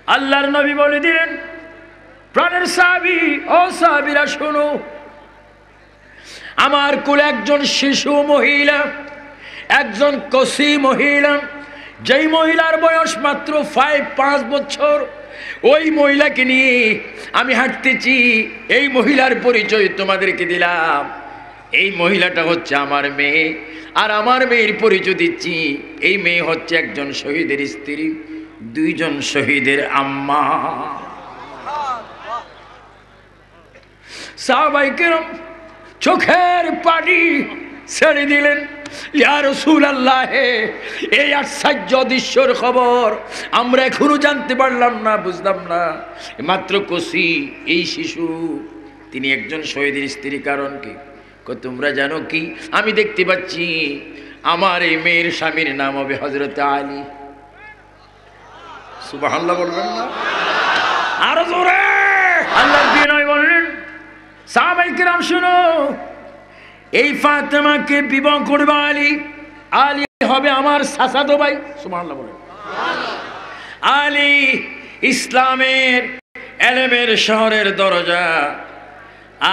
আল্লাহর নবী বলে দিলেন, প্রাণের সাহাবী ও সাহাবীরা শোনো, আমার কোলে একজন শিশু মহিলা, একজন কসি মহিলা, যেই মহিলার বয়স মাত্র 5 বছর, ওই মহিলাকে নিয়ে আমি হাঁটতেছি। এই মহিলার পরিচয় তোমাদেরকে দিলাম। এই মহিলাটা হচ্ছে আমার মেয়ে, আর আমার মেয়ের পরিচয় দিচ্ছি, এই মেয়ে হচ্ছে একজন শহীদের স্ত্রী, 2 জন শহীদের আম্মা। সাহাবায়ে কেরাম চোখের পানি ছেড়ে দিলেন। ইয়া রাসূলুল্লাহ, এই আশ্চর্য দৃশ্যের খবর আমরা এখনো জানতে পারলাম না, বুঝলাম না। মাত্র কসি এই শিশু, তিনি একজন শহীদের স্ত্রী। কারণ কি? তোমরা জানো কি? আমি দেখতে পাচ্ছি আমার এই মেয়ের স্বামীর নাম হবে হযরত আলী। সুবহানাল্লাহ বলবেন না? আরো জোরে আল্লাহর বিনয় বললেন, সাহাবায়ে কেরাম শুনো, এই ফাতেমাকে বিবাহ করবে আলী। আলী হবে আমার চাচাতো ভাই। সুবহানাল্লাহ বলেন। আলী ইসলামের এলেমের শহরের দরজা।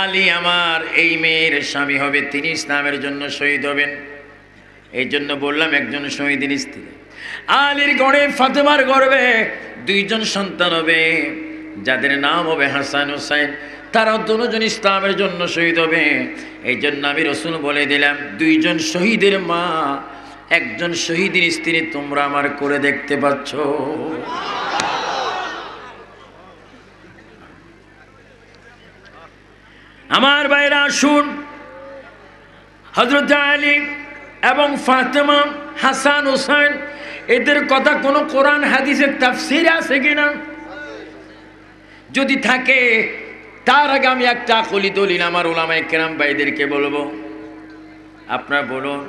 আলী আমার এই মেয়ের স্বামী হবে, তিনি ইসলামের জন্য শহীদ হবেন। এই জন্য বললাম একজন শহীদের স্ত্রী। আলীর গড়ে ফাতেমার গর্ভে 2 জন সন্তান হবে, যাদের নাম হবে হাসান হুসাইন। তারা দুজন ইসলামের জন্য শহীদ হবে। এই জন্য আমি রাসূল বলে দিলাম, 2 জন শহীদের মা, একজন শহীদের স্ত্রী তোমরা আমার করে দেখতে পাচ্ছ। আমার ভাইরা আসুন, হযরত আলী এবং ফাতেমা, হাসান হুসাইন, এদের কথা কোনো কোরআন হাদিসের তাফসীরে আছে কিনা? যদি থাকে তার আগে আমি একটা আকলি দলিল আমার উলামায়ে কেরাম ভাইদেরকে বলবো। আপনারা বলুন,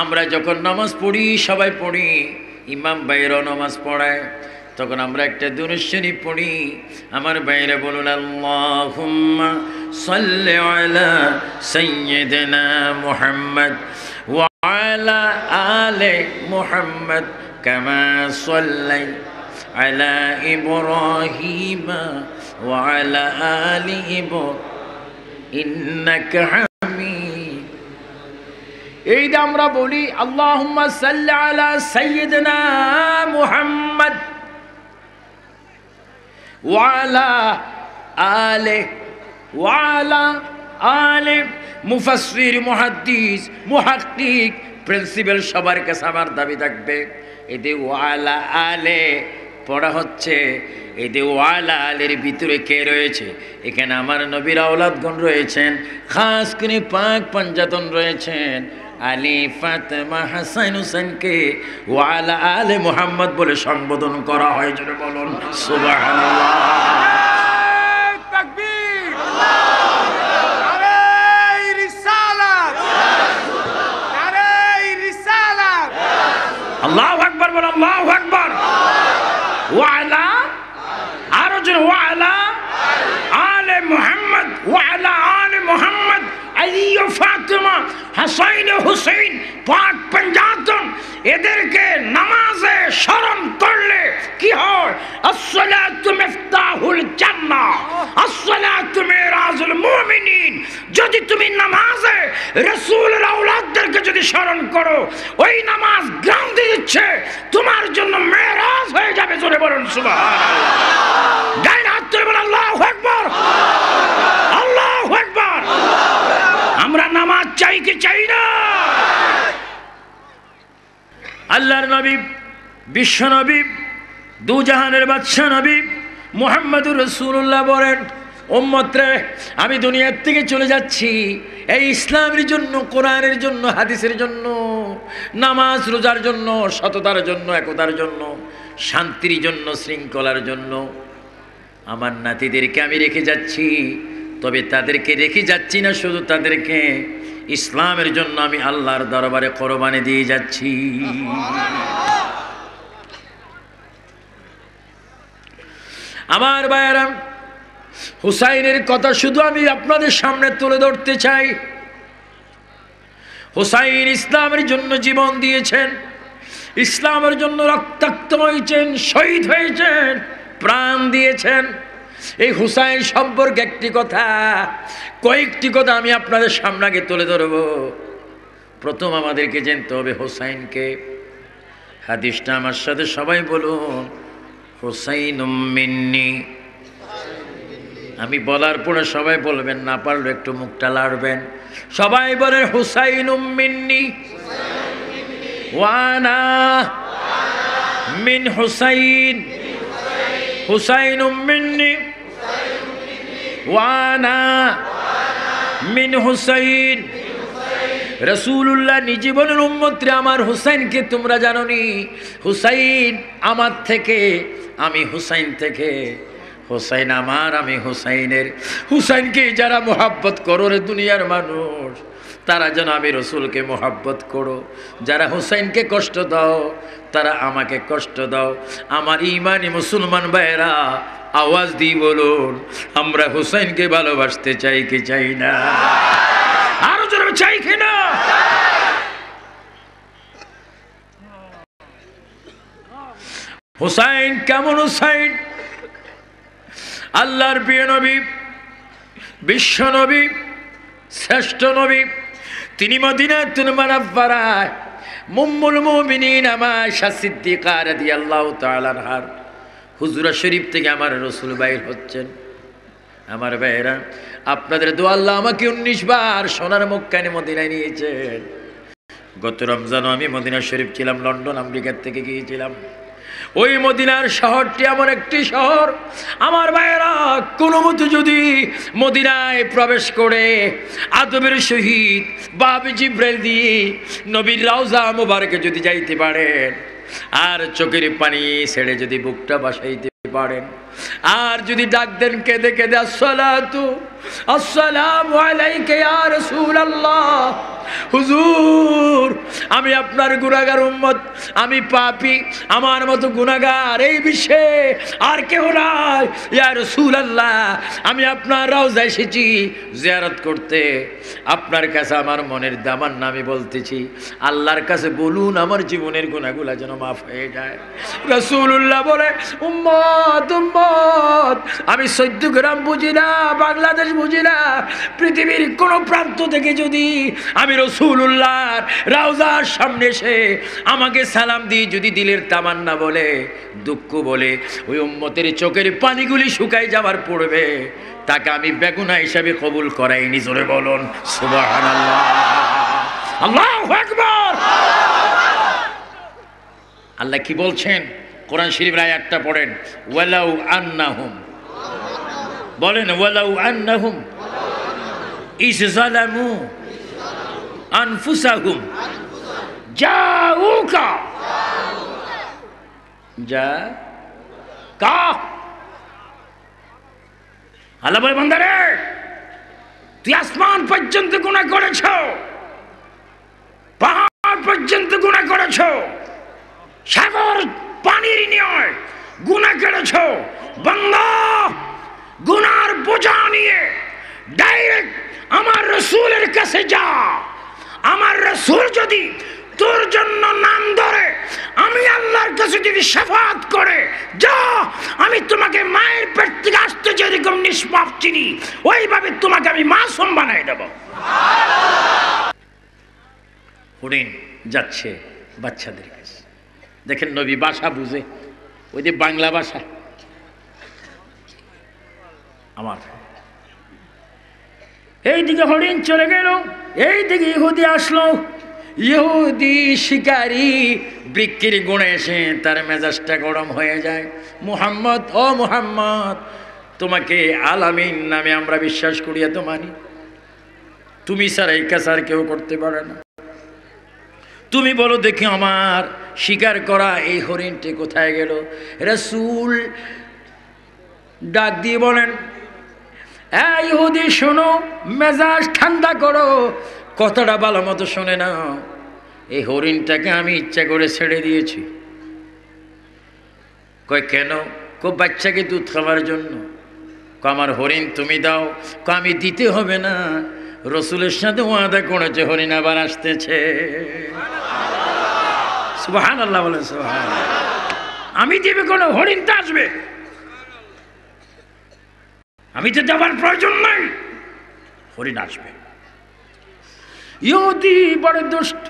আমরা যখন নামাজ পড়ি, সবাই পড়ি, ইমাম ভাইরাও নামাজ পড়ায়, তখন আমরা একটা দুরূদ শরীফ পড়ি। আমার ভাইরা বলুন, আল্লাহুম্মা সাল্লি আলা সাইয়্যিদিনা মুহাম্মদ ওয়া আলা আলি মুহাম্মদ কামা সাল্লাইতা আলা ইব্রাহিমা ওয়া আলা আলি ইব্রাহিম ইন্নাকা হামিদ। এইটা আমরা বলি, আল্লাহুম্মা সাল্লি আলা সাইয়্যিদিনা মুহাম্মদ ওয়া আলা আলি ওয়া আলা আলি। মুফাসসির, মুহাদ্দিস, মুহাক্কিক, প্রিন্সিপাল সবার কাছে আমার দাবি থাকবে, এতে ওয়া আলা আলি পড়া হচ্ছে, এতে ওয়া আলা আলির ভিতরে কে রয়েছে? এখানে আমার নবীর আওলাদগণ রয়েছেন, খাস করে পাক পাঞ্জাতন রয়েছেন। আলী, ফাতেমা, হাসান হুসাইনকে ওয়া আলা আলি মুহাম্মদ বলে সম্বোধন করা হয়। জোরে বলুন সুবহানাল্লাহ। তাকবীর, নারে রিসালাত, নারে রিসালাত, আল্লাহু আকবার, বল আল্লাহু আকবার। ওয়া আলা, আরো জোরে, ওয়া আলা আলি মুহাম্মদ ওয়া আলা আলি মুহাম্মদ। আলী ও ফাতেমা, হাসান হুসাইন, পাক পাঞ্জাতন, এদেরকে নামাজে স্মরণ করলে কি হয়? আসসালাতু মিফতাহুল জান্নাহ, আসসালাতু মিরাজুল মুমিনিন। যদি তুমি নামাজে রাসূলের আওলাদদেরকে যদি স্মরণ করো, ওই নামাজ গ্রান্টি দিচ্ছে তোমার জন্য মেরাজ হয়ে যাবে। জোরে বলুন সুবহানাল্লাহ। গায়ে হাত তুলে বলুন আল্লাহু আকবার, আল্লাহু আকবার। আমরা নামাজ চাই কি চাই না? আল্লাহর নবী, বিশ্ব নবী, দুজাহানের বাদশা নবী মুহাম্মদুর রাসূলুল্লাহ বলেন, উম্মত রে, আমি দুনিয়ার থেকে চলে যাচ্ছি এই ইসলামের জন্য, কোরআনের জন্য, হাদিসের জন্য, নামাজ রোজার জন্য, সততার জন্য, একতার জন্য, শান্তির জন্য, শৃঙ্খলার জন্য। আমার নাতিদেরকে আমি রেখে যাচ্ছি, তবে তাদেরকে রেখে যাচ্ছি না শুধু, তাদেরকে ইসলামের জন্য আমি আল্লাহর দরবারে কোরবানি দিয়ে যাচ্ছি। আমার ভাইয়েরা, হুসাইনের কথা শুধু আমি আপনাদের সামনে তুলে ধরতে চাই। হুসাইন ইসলামের জন্য জীবন দিয়েছেন, ইসলামের জন্য রক্তাক্ত হয়েছেন, শহীদ হয়েছেন। প্রাণ দিয়েছেন। এই হুসাইন সম্পর্কে একটি কথা, কয়েকটি কথা আমি আপনাদের সামনে আগে তুলে ধরব। প্রথম আমাদেরকে জানতে হবে হুসাইনকে। হাদিসটা আমার সাথে সবাই বলুন, হুসাইনুম মিন্নি। আমি বলার পরে সবাই বলবেন, না পারলে একটু মুখটা লাড়বেন। সবাই বলেন হুসাইনুম মিন্নি ওয়ানা মিন হুসাইন। হুসাইনুম মিন্নি ওয়ানা মিন হুসাইন। রাসূলুল্লাহ নিজে বলেন, উম্মতরে আমার হুসাইনকে তোমরা জানোনি, হুসাইন আমার থেকে, আমি হুসাইন থেকে। হুসাইন আমার, আমি হুসাইনের। হুসাইনকে যারা মোহাব্বত করো রে দুনিয়ার মানুষ, তারা যেন আমি রসুলকে মোহাব্বত করো। যারা হুসাইনকে কষ্ট দাও, তারা আমাকে কষ্ট দাও। আমার ইমানি মুসলমান ভাইয়েরা আওয়াজ দিয়ে বলুন, আমরা হুসাইনকে ভালোবাসতে চাই কি চাই না? আরো জোরে চাই কি না? হুসাইন কেমন হুসাইন? আল্লাহর প্রিয় নবী, বিশ্ব নবী, শ্রেষ্ঠ নবী। তিনি মদিনাতুল মুনাওয়ারায় উম্মুল মুমিনিন আয়েশা সিদ্দিকা রাদিয়াল্লাহু তাআলা আনহার হুজরা শরীফ থেকে আমার রাসূল বাইর হচ্ছেন। আমার ভাইয়েরা, আপনাদের দোয়া আল্লাহ আমাকে 19 বার সোনার মক্কায় মদিনায় নিয়েছেন। গত রমজানও আমি মদিনা শরীফ ছিলাম, লন্ডন আমেরিকার থেকে গিয়েছিলাম। ওই মদিনার শহরটি এমন একটি শহর, আমার ভাইয়েরা, কোনো মতো যদি মদিনায় প্রবেশ করে আদবের সহিত বাবে জিব্রাইল দিয়ে নবীর রওজা মুবারকে যদি যাইতে পারেন, আর চোখের পানি ছেড়ে যদি বুকটা বাসাইতে পারেন, আর যদি ডাক দেন কেঁদে কেঁদে, আসসালাতু আসসালামু আলাইকা ইয়া রাসূলুল্লাহ, হুজুর আমি আপনার গুনাহগার উম্মত, আমি পাপী, আমার মতো গুনাহগার এই বিশ্বে আর কেউ নাই, ইয়া রাসূলুল্লাহ আমি আপনার রওজায় এসেছি জিয়ারত করতে, আপনার কাছে আমার মনের দামান আমি বলতেছি, আল্লাহর কাছে বলুন আমার জীবনের গুনাহগুলো যেন মাফ হয়ে যায়। রাসূলুল্লাহ বলে, উম্মত উম্মত, আমি 14 গ্রাম বুঝি না, বাংলাদেশ বুঝি না, পৃথিবীর কোন প্রান্ত থেকে যদি আমি রাসূলুল্লাহর রওজার সামনে এসে আমাকে সালাম দিয়ে যদি দিলের তামান্না বলে, দুঃখ বলে, ওই উম্মতের চোখের পানিগুলি শুকায় যাবার পড়বে, তাকে আমি বেগুনা হিসাবে কবুল করাইনি। জোরে বলুন সুবহানাল্লাহ, আল্লাহু আকবার। আল্লাহ কি বলছেন? কোরআন শরীফের আয়াতটা পড়েন, ওয়ালাউ আন্নাহুম, বলেন ওয়ালাউ আন্নাহুম ইজ যালামু আনফুসাহুম জাউকা, যা কা আল্লাহ বলে, বান্দারে তুই আসমান পর্যন্ত গুনাহ করেছ, পাহাড় পর্যন্ত গুনাহ করেছ, সাগর পানির নিয়ে গুনাহ করেছ, বান্দা গুনার বোঝা নিয়ে ডাইরেক্ট আমার রাসূলের কাছে যা। আমার রাসূল যদি তোর জন্য নাম ধরে, আমি আল্লাহর কাছে যদি শাফাআত করে, যা আমি তোমাকে মায়ের পেট থেকে আসতে যেরকম নিষ্পাপ চিনি, ওইভাবে তোমাকে আমি মাসুম বানাই দেব। হুনাইন যাচ্ছে বাচ্চাদের কাছে, দেখেন নবী ভাষা বুঝে, ওই যে বাংলা ভাষা আমার। এইদিকে হরিণ চলে গেল, এইদিকে ইহুদি আসলো। ইহুদি শিকারী বৃক্ষের গুণে এসে তার মেজাজটা গরম হয়ে যায়। মুহাম্মদ, ও মুহাম্মদ, তোমাকে আলামিন নামে আমরা বিশ্বাস করি, এত মানি, তুমি ছাড়া এই কাজ আর কেউ করতে পারে না। তুমি বলো দেখি আমার শিকার করা এই হরিণটি কোথায় গেল? রাসূল ডাক দিয়ে বলেন, এই ইহুদি শোনো, মেজাজ ঠান্ডা করো, কথাটা ভালো মতো শোনে না। এই হরিণটাকে আমি ইচ্ছা করে ছেড়ে দিয়েছি। কয় কেন? কো বাচ্চাকে দুধ খাওয়ার জন্য। আমার হরিণ তুমি দাও। আমি দিতে হবে না, রসুলের সাথে ওয়াদা করেছে হরিণ আবার আসতেছে। সুবহানাল্লাহ বলেন, সুবহানাল্লাহ। আমি দিবে কোনো হরিণ তো আসবে। আমি তো যাবার প্রয়োজন নাই, হরিণ আসবে। ইহুদি বড় দুষ্ট।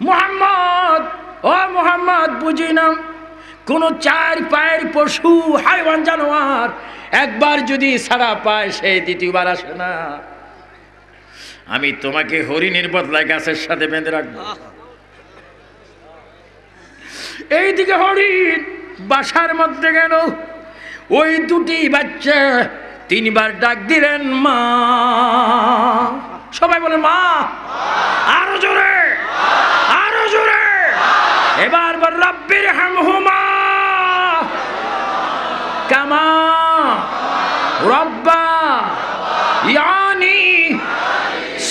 মুহাম্মদ, ও মুহাম্মদ, বুঝি না, কোন চার পায়ের পশু হাইওয়ান জানোয়ার একবার যদি ছাড়া পায় সে দ্বিতীয়বার আসে না। আমি তোমাকে হরিণের বদলায় গাছের সাথে বেঁধে রাখবো। এইদিকে হরিণ বাসার মধ্যে গেল, ওই দুটি বাচ্চা তিনবার ডাক দিলেন মা। সবাই বলে মা, আরো জোরে, আরো জোরে। এবার বল রব্বির হামহুমা কামা রব্বা ইয়ানি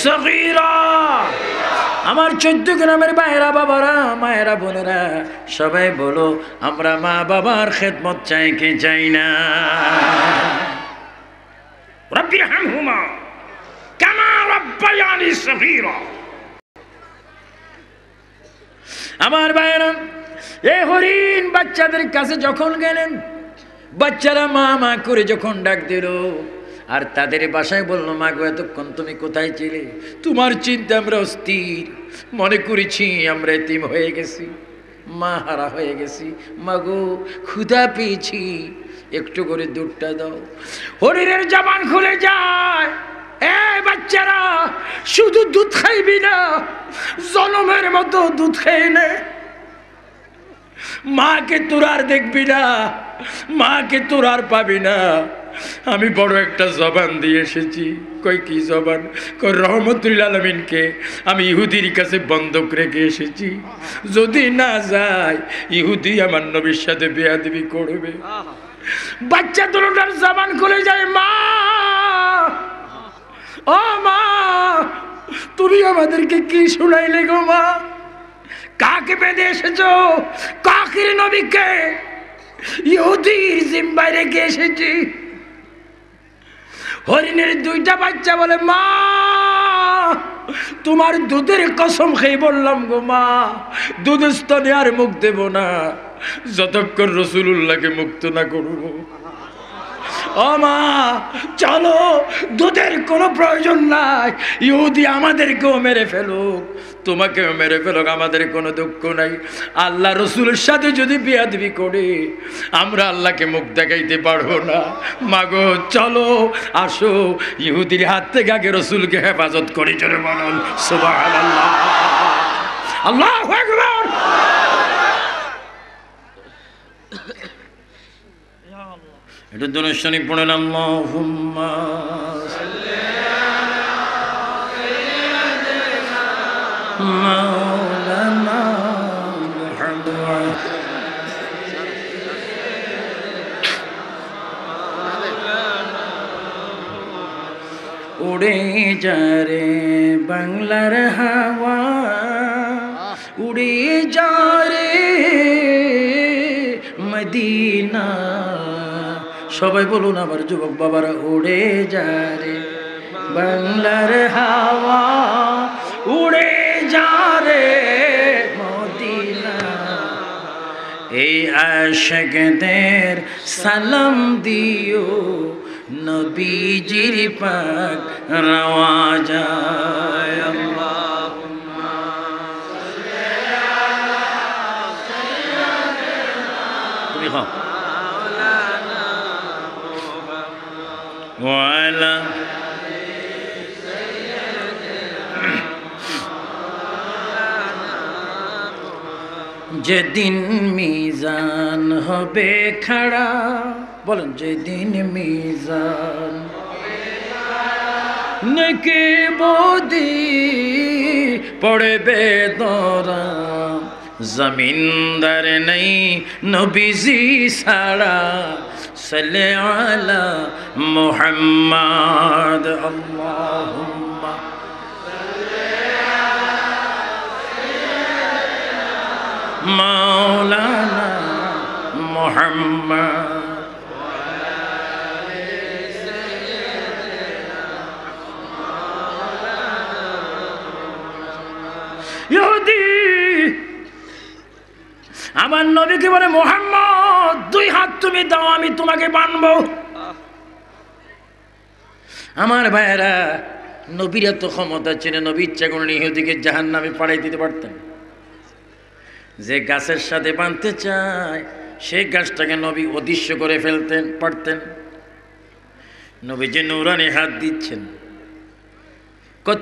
সগীরা। আমার 14 গ্রামের ভাইয়েরা, বাবারা, মায়েরা, বোনেরা, সবাই বলো আমরা মা বাবার খেদমত চাই কি চাই না? রব্বির হামহুমা কামা রব্বায়ানি সগীরা। আমার ভাইয়েরা, এই হরিণ বাচ্চাদের কাছে যখন গেলেন, বাচ্চারা মা মা করে যখন ডাক দিল, আর তাদের বাসায় বলল মা গো এতক্ষণ তুমি কোথায় ছিলে? তোমার চিন্তা আমরা অস্থির, মনে করেছি আমরা এতিম হয়ে গেছি, মা হারা হয়ে গেছি। মা গো ক্ষুধা পেয়েছি, একটু করে দুধটা দাও। হরিণের জবান খুলে যায়, এ বাচ্চারা শুধু দুধ খাইবি না, জনমের মতো দুধ খেয়ে নে। মাকে তোর আর দেখবি না, মাকে তোর আর পাবি না। আমি বড় একটা জবান দিয়ে এসেছি। কই কি জবান? কই রহমতুল আলামিনকে আমি ইহুদির কাছে বন্ধক রেখে এসেছি, যদি না যায় ইহুদি আমার নবীর সাথে বেয়াদবি করবে। বাচ্চা দুটোটার জবান খুলে যায়, মা, ও মা, তুমি আমাদেরকে কি শুনাইলে গো মা? কাকে বেঁধে এসেছো? কাকের নবীকে ইহুদির জিম্মায় রেখে এসেছি। হরিণের দুইটা বাচ্চা বলে মা, তোমার দুধের কসম খেয়ে বললাম গো মা, দুধ স্তনে আর মুখ দেব না যতক্ষণ রাসূলুল্লাহকে মুক্ত না করব। ও মা চলো, দুধের কোনো প্রয়োজন নাই, ইহুদি আমাদেরকেও মেরে ফেলুক, তোমাকেও মেরে ফেলুক, আমাদের কোনো দুঃখ নাই। আল্লাহ রসুলের সাথে যদি বেয়াদবি করে আমরা আল্লাহকে মুখ দেখাইতে পারবো না। মাগো চলো, আসো, ইহুদির হাত থেকে আগে রসুলকে হেফাজত করে চলে বলুন সুবহানাল্লাহ, আল্লাহু আকবার। এটা দুরূদ পড়েন, আল্লাহুম্মা সাল্লি আলা সাইয়্যিদিনা মাওলানা মুহাম্মদ। উড়ে যা রে বাংলার হাওয়া, উড়ে যা রে মদিনা। সবাই বলুন আমার যুবক বাবারা, উড়ে যা রে বাংলার হাওয়া, উড়ে যা রে মদিনা। এই আশিকদের সালাম দিও, নবীজির পাক রওয়া যায়। আল্লাহুম্মা সাল্লি আলা সাইয়্যিদিনা, তুমি খাও ওয়ালা যেদিন মিজান হবে খাড়া, বলেন যেদিন মিজান নেকি বদি পড়বে দরা, জমিনদার নেই নবীজি সারা, সাল্লি আলা মুহাম্মদ। আল্লাহুম্মা সাল্লি আলা সাইয়্যিদিনা মাওলানা মুহাম্মদ। ইহুদি আমার নবীকে বলে, মুহাম্মদ দুই হাত তুমি দাও, আমি তোমাকে বানবো। আমার ভাইয়েরা, নবীর এত ক্ষমতা ছিল, নবী ইচ্ছা করলে ইহুদিকে জাহান্নামে পাঠাই দিতে পারতেন। যে গাছের সাথে বাঁধতে চায় সেই গাছটাকে নবী অদৃশ্য করে ফেলতেন পারতেন। নবী যে নূরানি হাত দিচ্ছেন,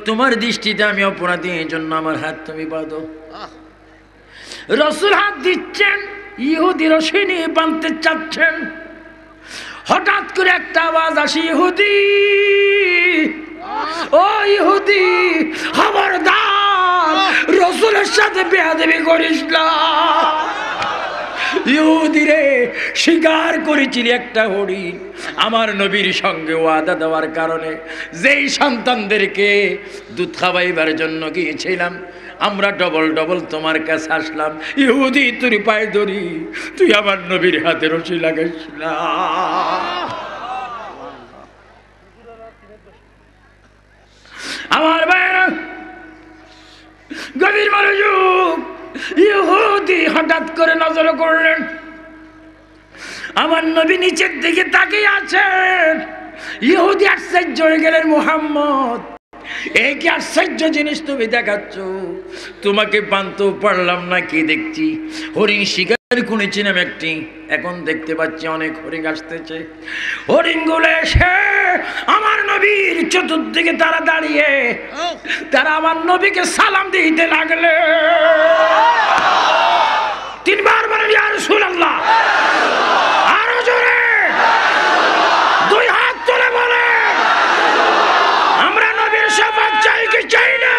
তোমার দৃষ্টিতে আমি অপরাধী, এই জন্য আমার হাত তুমি বাঁধো। রসুল হাত দিচ্ছেন, ইহুদি রশি নিয়ে বাঁধতে চাচ্ছেন। হঠাৎ করে একটা আওয়াজ আসে, ইহুদি, ও ইহুদি, খবরদার রসুলের সাথে বেয়াদবি করিস না। ইহুদি রে, স্বীকার করেছিলি একটা হরিণ আমার নবীর সঙ্গে ওয়াদা দেওয়ার কারণে, যেই সন্তানদেরকে দুধ খাওয়াইবার জন্য গিয়েছিলাম, আমরা ডবল ডবল তোমার কাছে আসলাম। ইহুদি, তুই পায়ে ধরি, তুই আমার নবীর হাতে রশি লাগাইস না। আমার ভাইয়েরা, গভীর মনোযোগ। ইহুদি হঠাৎ করে নজর করলেন, আমার নবী নিচের দিকে তাকিয়ে আছেন। ইহুদি আশ্চর্য হয়ে গেলেন, মুহাম্মদ, এই কি আশ্চর্য জিনিস তুমি দেখাচ্ছ? তোমাকে বানতেও পারলাম না, কি দেখছি হরিণ শিকার শুনেছিলাম একটি, এখন দেখতে পাচ্ছি অনেক হরিণ আসতেছে। হরিণগুলো এসে আমার নবীর চতুর্দিকে তারা দাঁড়িয়ে, তারা আমার নবীকে সালাম দিতে লাগলে। তিনবার বলেন ইয়া রাসূলুল্লাহ, আরো জোরে দুই হাত তুলে বলে, আমরা নবীর শাফাত চাই কি চাই না?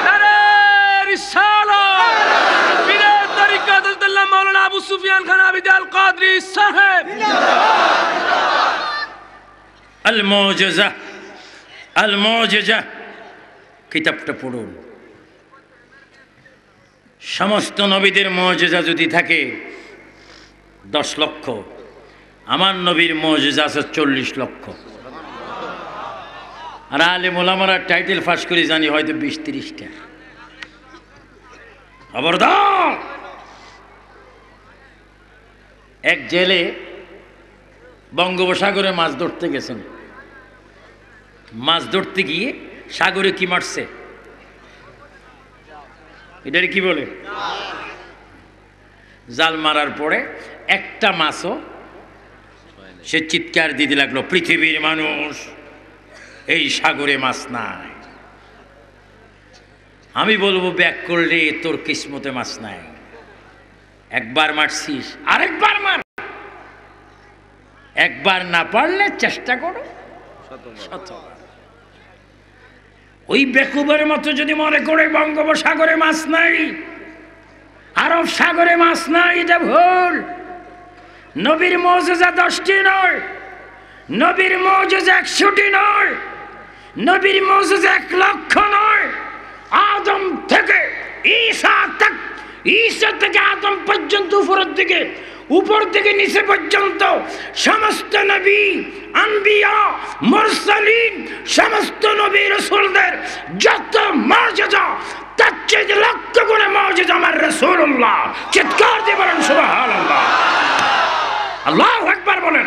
নারে রিসালাত, বিনা তরিকাত আল্লাহ মাওলানা আবু সুফিয়ান খান আবিদ আল কাদরি সাহেব। আল মুজিজা, আল মুজিজা কিতাবটা পড়ুন। সমস্ত নবীদের মুজিজা যদি থাকে 10 লক্ষ, আমার নবীর মুজিজা আছে 40 লক্ষ। আর আলেম ওলামারা টাইটেল ফাঁস করে জানি হয়তো 20-30টা। খবরদার! এক জেলে বঙ্গোপসাগরে মাছ ধরতে গেছেন। মাছ ধরতে গিয়ে সাগরে কি মারছে? এটারে কি বলে? জাল মারার পরে একটা মাছও, সে চিৎকার দিতে লাগলো, পৃথিবীর মানুষ, এই সাগরে মাছ নাই। আমি বলবো, ব্যাক করলে তোর কিসমতে মাছ নাই। একবার মারছিস, আরেকবার মার। একবার না পারলে চেষ্টা করো শতবার। ওই বেকুবের মতো যদি মনে করে বঙ্গোপসাগরে মাছ নাই, আরব সাগরে মাছ নাই, এটা ভুল। নবীর মুজিজা 10টি নয়, নবীর মুজিজা 100টি নয়, নবীর মুজিজা 1 লক্ষ নয়। আদম থেকে ঈসা থেকে আদম পর্যন্ত উপর থেকে নিচে পর্যন্ত সমস্ত নবী, আম্বিয়া, মুরসালিন, সমস্ত নবী রাসূলদের যত মুজিজা, তার চেয়ে লক্ষ গুণে মুজিজা আমার রাসূলুল্লাহ। চিৎকার দিয়ে বলেন সুবহানাল্লাহ, আল্লাহু আকবার বলেন।